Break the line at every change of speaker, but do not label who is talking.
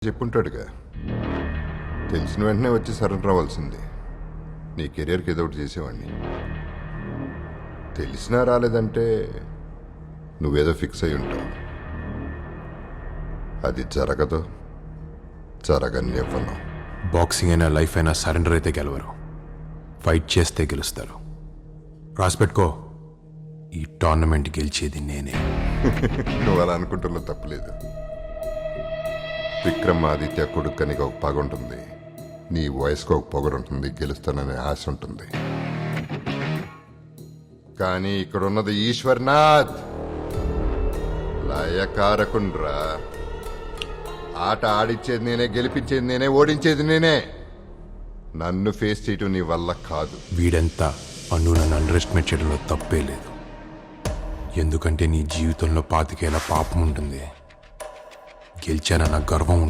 చెప్పుంటాడుగా, తెలిసిన వెంటనే వచ్చి సరెండర్ అవ్వాల్సింది. నీ కెరియర్కి ఏదో ఒకటి చేసేవాడిని. తెలిసినా రాలేదంటే నువ్వేదో ఫిక్స్ అయి ఉంటావు. అది జరగదు, జరగనివ్వను.
బాక్సింగ్ అయినా లైఫ్ అయినా సరెండర్ అయితే గెలవరు, ఫైట్ చేస్తే గెలుస్తారు. రాసిపెట్టుకో, ఈ టోర్నమెంట్ గెలిచేది నేనే.
నువ్వు అలా అనుకుంటున్నా తప్పలేదు. విక్రమాదిత్య కొడుకు నీకు ఒక పగ ఉంటుంది, నీ వయసుకు ఒక పొగరు ఉంటుంది, గెలుస్తాననే ఆశ ఉంటుంది. కానీ ఇక్కడ ఉన్నది ఈశ్వర్నాథ్, లయకారకుండ్రా. ఆట ఆడిచ్చేది నేనే, గెలిపించేది నేనే, ఓడించేది నేనే. నన్ను ఫేస్ చేయటం నీ వల్ల కాదు.
వీడంతా అన్ను నన్ను అండర్ ఎస్టిమేట్ చేయడంలో తప్పే లేదు. ఎందుకంటే నీ జీవితంలో 25 ఏళ్ల పాపం ఉంటుంది, గెలిచానన్న గర్వం ఉంటుంది.